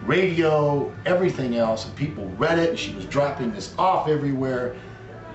radio, everything else, and people read it, and she was dropping this off everywhere.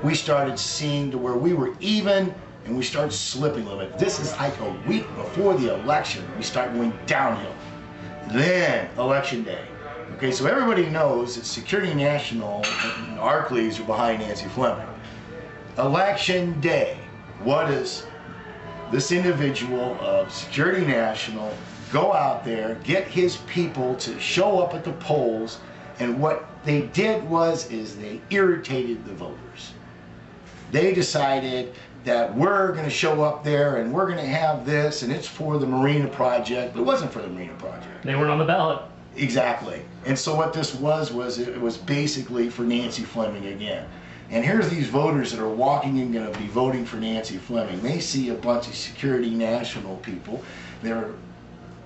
We started seeing to where we were even, and we started slipping a little bit. This is like a week before the election. We start going downhill. Then, election day. Okay, so everybody knows that Security National and Arcleys are behind Nancy Fleming. Election day, what does this individual of Security National go out there, get his people to show up at the polls, and what they did is they irritated the voters. They decided that we're going to show up there and we're going to have this, and it's for the Marina Project, but it wasn't for the Marina Project. They weren't on the ballot. Exactly. And so what this was it was basically for Nancy Fleming again. And here's these voters that are walking in, going to be voting for Nancy Fleming. They see a bunch of Security National people. They're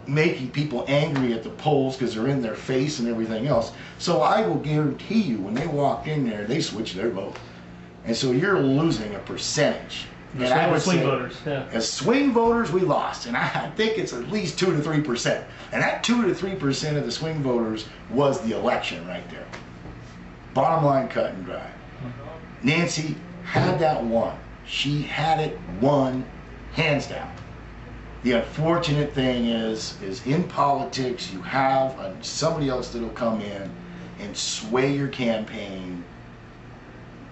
making people angry at the polls because they're in their face and everything else. So I will guarantee you, when they walked in there, they switched their vote. And so you're losing a percentage. And I would swing say, voters, yeah. As swing voters, we lost, and I think it's at least 2 to 3%. And that 2 to 3% of the swing voters was the election right there. Bottom line, cut and dry. Nancy had that won. She had it won, hands down. The unfortunate thing is in politics, you have somebody else that'll come in and sway your campaign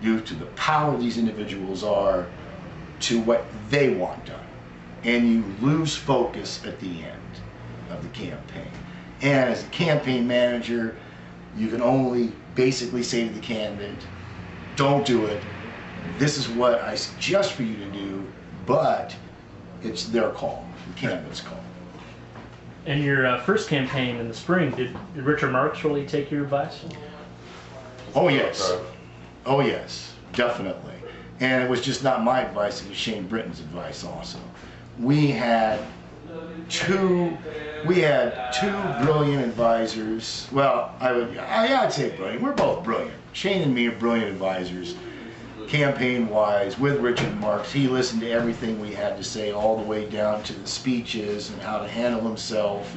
due to the power these individuals are to what they want done. And you lose focus at the end of the campaign. And as a campaign manager, you can only basically say to the candidate, don't do it. This is what I suggest for you to do, but it's their call, the candidate's call. In your first campaign in the spring, did Richard Marks really take your advice? Oh yes. Oh yes, definitely. And it was just not my advice, it was Shane Britton's advice also. We had two brilliant advisors. Well, I'd say brilliant. We're both brilliant. Shane and me are brilliant advisors, campaign-wise, with Richard Marks. He listened to everything we had to say, all the way down to the speeches and how to handle himself,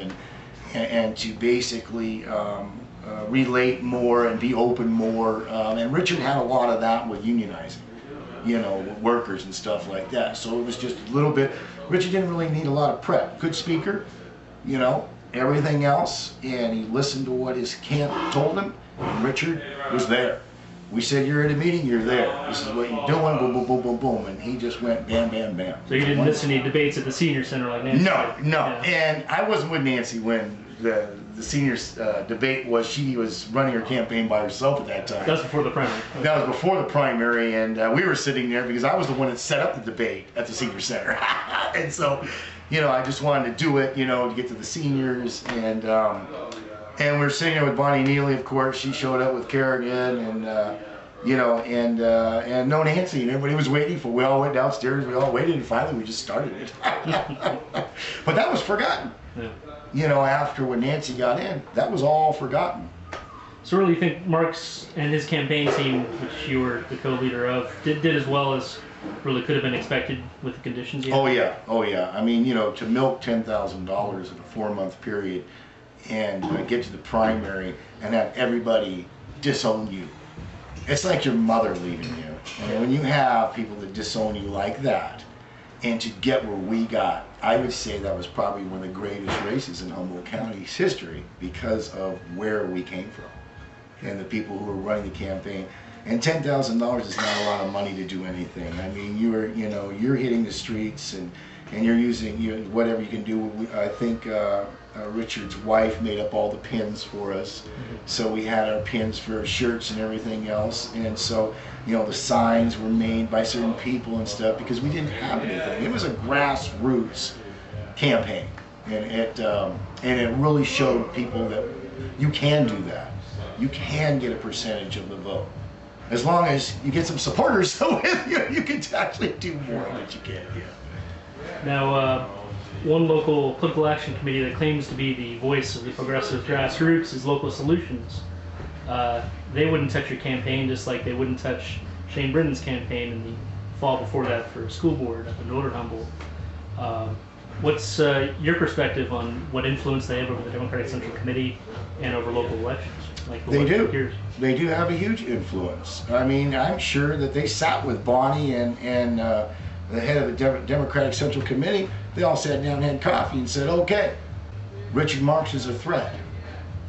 and to basically relate more and be open more. And Richard had a lot of that with unionizing, you know, workers and stuff like that. So it was just a little bit, Richard didn't really need a lot of prep. Good speaker, you know, everything else, and he listened to what his camp told him, and Richard was there. We said, you're at a meeting, you're there. This is what you're doing, boom, boom, boom, boom, boom. And he just went bam, bam, bam. So you didn't miss any debates at the senior center like Nancy? No, no. Yeah. And I wasn't with Nancy when the seniors debate was. She was running her campaign by herself at that time. That was before the primary. Okay. That was before the primary, and we were sitting there because I was the one that set up the debate at the senior center. And so, you know, I just wanted to do it, you know, to get to the seniors, and we were sitting there with Bonnie Neely, of course. She showed up with Kerrigan, and you know, and no Nancy, and everybody was waiting for. We all went downstairs, we all waited, and finally we just started it. But that was forgotten. Yeah. You know, after when Nancy got in, that was all forgotten. So really, you think Marks and his campaign team, which you were the co-leader of, did as well as really could have been expected with the conditions you had? Oh yeah, oh yeah. I mean, you know, to milk $10,000 in a 4-month period and get to the primary and have everybody disown you. It's like your mother leaving you. And when you have people that disown you like that, and to get where we got, I would say that was probably one of the greatest races in Humboldt County's history because of where we came from and the people who were running the campaign. And $10,000 is not a lot of money to do anything. I mean, you're hitting the streets and you're using whatever you can do. I think Richard's wife made up all the pins for us. So we had our pins for our shirts and everything else. And so, you know, the signs were made by certain people and stuff because we didn't have anything. It was a grassroots campaign. And it really showed people that you can do that. You can get a percentage of the vote. As long as you get some supporters with you, you can actually do more than you can. Yeah. Now, one local political action committee that claims to be the voice of the progressive grassroots is Local Solutions. They wouldn't touch your campaign, just like they wouldn't touch Shane Britton's campaign in the fall before that for school board up in Northern Humboldt. What's your perspective on what influence they have over the Democratic Central Committee and over local elections? Like They do. They do have a huge influence. I mean, I'm sure that they sat with Bonnie and the head of the Democratic Central Committee. They all sat down and had coffee and said, okay, Richard Marks is a threat.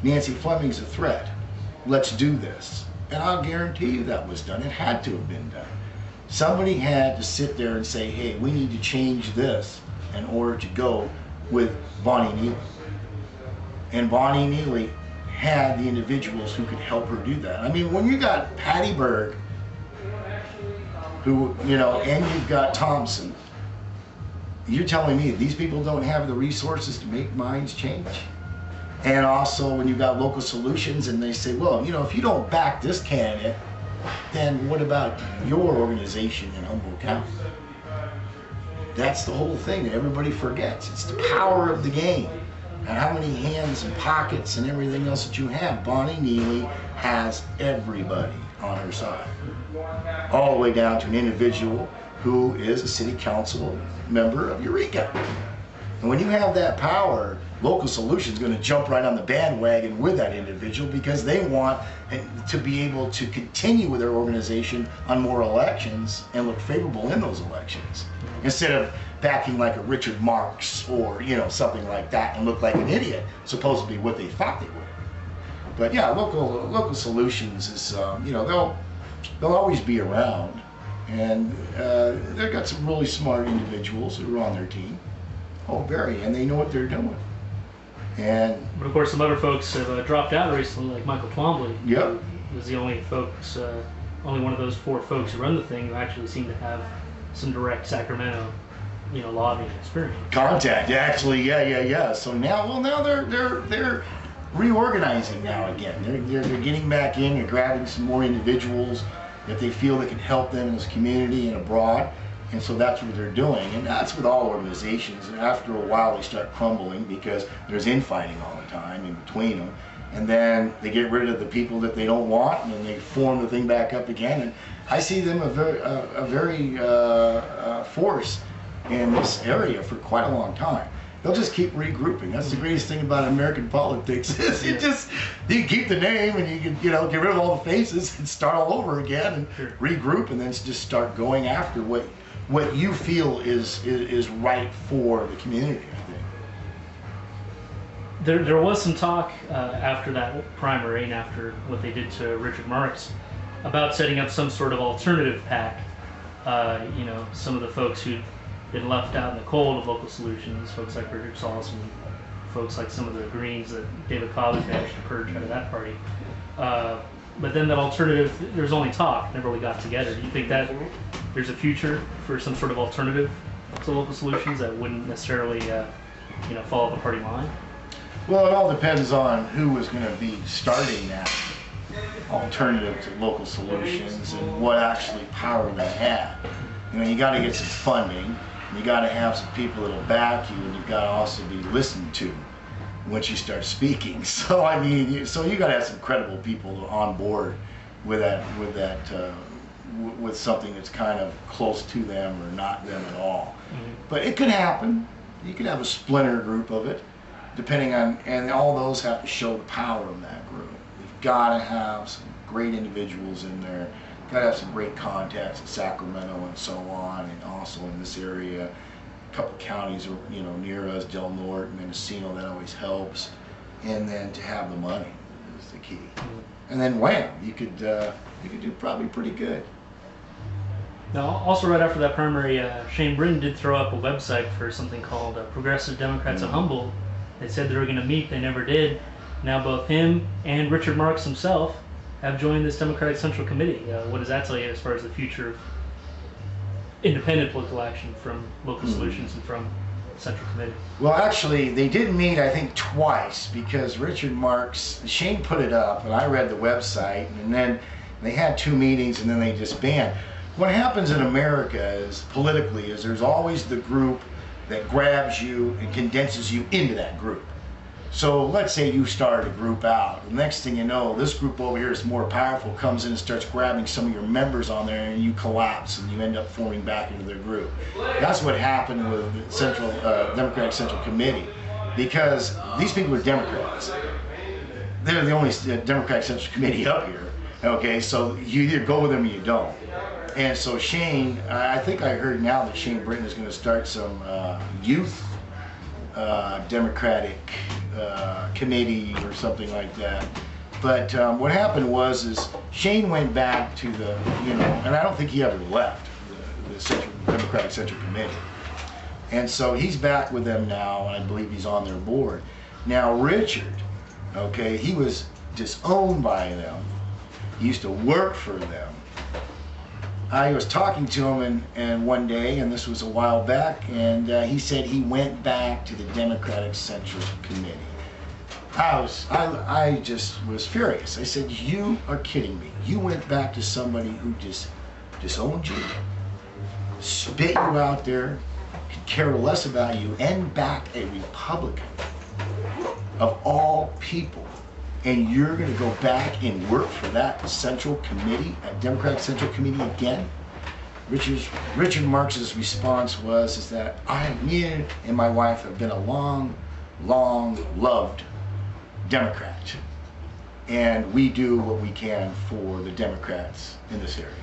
Nancy Fleming's a threat. Let's do this. And I'll guarantee you that was done. It had to have been done. Somebody had to sit there and say, hey, we need to change this in order to go with Bonnie Neely. And Bonnie Neely had the individuals who could help her do that. I mean, when you got Patty Berg, who, you know, and you've got Thompson, you're telling me these people don't have the resources to make minds change? And also when you've got local solutions and they say, well, you know, if you don't back this candidate, then what about your organization in Humboldt County? That's the whole thing that everybody forgets. It's the power of the game and how many hands and pockets and everything else that you have. Bonnie Neely has everybody on her side, all the way down to an individual who is a city council member of Eureka. And when you have that power, Local Solutions is going to jump right on the bandwagon with that individual because they want to be able to continue with their organization on more elections and look favorable in those elections, instead of backing like a Richard Marks or, you know, something like that and look like an idiot, supposed to be what they thought they would. But yeah, local Solutions is, you know, they'll always be around, and they've got some really smart individuals who are on their team. Oh, very, and they know what they're doing. And but of course, some other folks have dropped out recently, like Michael Twombly. Yep. Who was the only one of those 4 folks who run the thing who actually seem to have some direct Sacramento, you know, lobbying experience. Contact, actually, yeah. So now they're reorganizing now again. They're getting back in. They're grabbing some more individuals that they feel that can help them in this community and abroad. And so that's what they're doing, and that's with all organizations. And after a while, they start crumbling because there's infighting all the time in between them. And then they get rid of the people that they don't want, and then they form the thing back up again. And I see them a very force in this area for quite a long time. They'll just keep regrouping. That's the greatest thing about American politics is you keep the name and you can, you know, get rid of all the faces and start all over again and regroup, and then just start going after what you feel is right for the community, I think. There was some talk after that primary and after what they did to Richard Marks about setting up some sort of alternative PAC. You know, some of the folks who'd been left out in the cold of Local Solutions, folks like Richard Salzman, folks like some of the Greens that David Cobb managed to purge out of that party. But then that alternative, there's only talk, never really got together. Do you think that there's a future for some sort of alternative to Local Solutions that wouldn't necessarily, you know, follow the party line? Well, it all depends on who is going to be starting that alternative to Local Solutions and what actually power they have. You know, you got to get some funding, and you got to have some people that'll back you, and you've got to also be listened to once you start speaking. So I mean, you got to have some credible people on board with with something that's kind of close to them or not them at all. Mm-hmm. But it could happen. You could have a splinter group of it, depending on, and all those have to show the power of that group. You've got to have some great individuals in there. You've got to have some great contacts in Sacramento and so on, and also in this area. A couple counties are, you know, near us, Del Norte, Mendocino, that always helps. And then to have the money is the key. And then wham, you could do probably pretty good. Now, also right after that primary, Shane Britton did throw up a website for something called Progressive Democrats of Humboldt. They said they were going to meet, they never did. Now both him and Richard Marks himself have joined this Democratic Central Committee. What does that tell you as far as the future of independent political action from Local Solutions and from Central Committee? Well, actually, they did meet, I think, twice, because Richard Marks, Shane put it up, and I read the website, and then they had 2 meetings, and then they disbanded. What happens in America is, politically, is there's always the group that grabs you and condenses you into that group. So let's say you started a group out. The next thing you know, this group over here is more powerful, comes in and starts grabbing some of your members on there, and you collapse and you end up forming back into their group. That's what happened with the Central Democratic Central Committee, because these people are Democrats. They're the only Democratic Central Committee up here. Okay, so you either go with them or you don't. And so Shane, I think I heard now that Shane Britton is going to start some youth Democratic committee or something like that. But what happened is Shane went back to the, and I don't think he ever left the Democratic Central Committee. And so he's back with them now, and I believe he's on their board. Now Richard, okay, he was disowned by them. He used to work for them. I was talking to him and one day, and this was a while back, and he said he went back to the Democratic Central Committee. I just was furious. I said, you are kidding me. You went back to somebody who just disowned you, spit you out there, could care less about you, and back a Republican of all people. And you're going to go back and work for that Central Committee, a Democratic Central Committee again? Richard Marx's response is that me and my wife have been a long loved Democrat, and we do what we can for the Democrats in this area.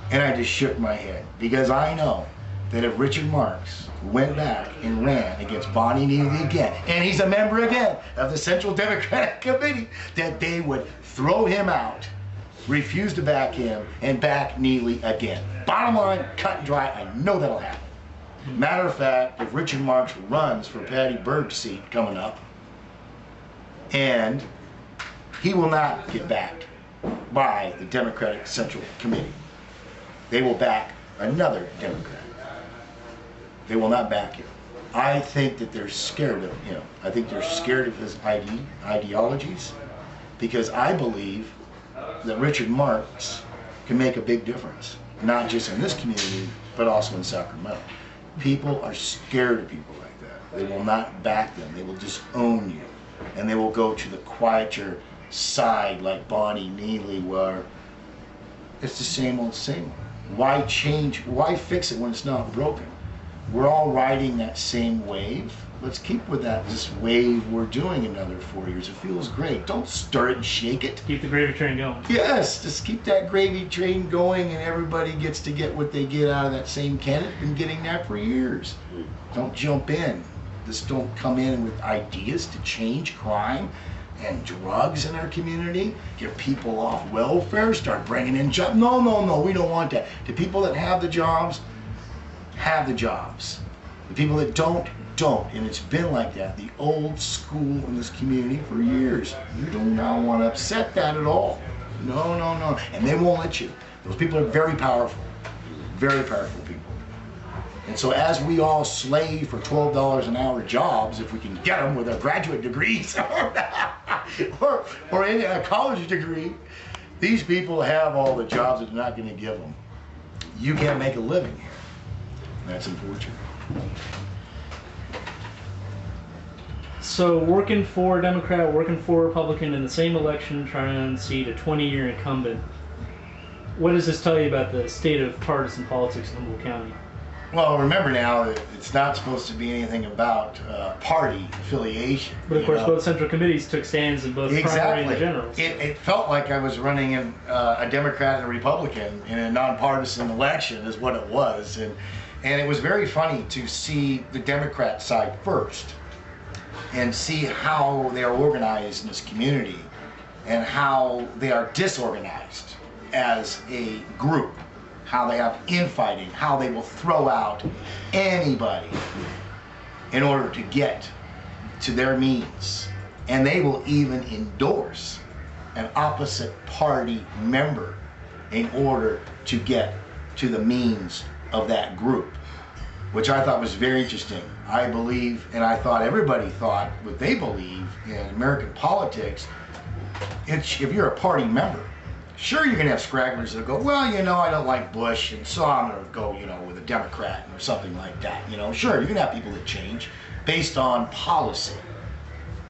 And I just shook my head, because I know that if Richard Marx went back and ran against Bonnie Neely again, and he's a member again of the Central Democratic Committee, that they would throw him out, refuse to back him, and back Neely again. Bottom line, cut and dry, I know that'll happen. Matter of fact, if Richard Marx runs for Patty Berg's seat coming up, and he will not get backed by the Democratic Central Committee. They will back another Democrat. They will not back him. I think that they're scared of him. I think they're scared of his ideologies, because I believe that Richard Marx can make a big difference, not just in this community, but also in Sacramento. People are scared of people like that. They will not back them. They will disown you, and they will go to the quieter side like Bonnie Neely, where it's the same old, same old. Why change? Why fix it when it's not broken? We're all riding that same wave. Let's keep with this wave we're doing another 4 years. It feels great. Don't stir it and shake it. Keep the gravy train going. Yes, just keep that gravy train going, and everybody gets to get what they get out of that same can. It's been getting that for years. Don't jump in. Just don't come in with ideas to change crime and drugs in our community, get people off welfare, start bringing in jobs. No, we don't want that. The people that have the jobs, have the jobs. The people that don't. And it's been like that, the old school in this community for years. You do not want to upset that at all. No. And they won't let you. Those people are very powerful people. And so as we all slave for $12 an hour jobs, if we can get them with our graduate degrees or any college degree, these people have all the jobs that they're not going to give them. You can't make a living here. That's unfortunate. So working for a Democrat, working for a Republican in the same election, trying to unseat a 20-year incumbent, what does this tell you about the state of partisan politics in Humboldt County? Well, remember now that it's not supposed to be anything about party affiliation. But of course, both central committees took stands in both primary and generals. It felt like I was running in a Democrat and a Republican in a nonpartisan election is what it was. And it was very funny to see the Democrat side first and see how they are organized in this community and how they are disorganized as a group, how they have infighting, how they will throw out anybody in order to get to their means. And they will even endorse an opposite party member in order to get to the means of that group, which I thought was very interesting. I believe, and I thought everybody thought what they believe in American politics, if you're a party member, sure you're going to have scragglers that go, well, I don't like Bush, and so I'm going to go, with a Democrat or something like that. Sure, you're going to have people that change based on policy.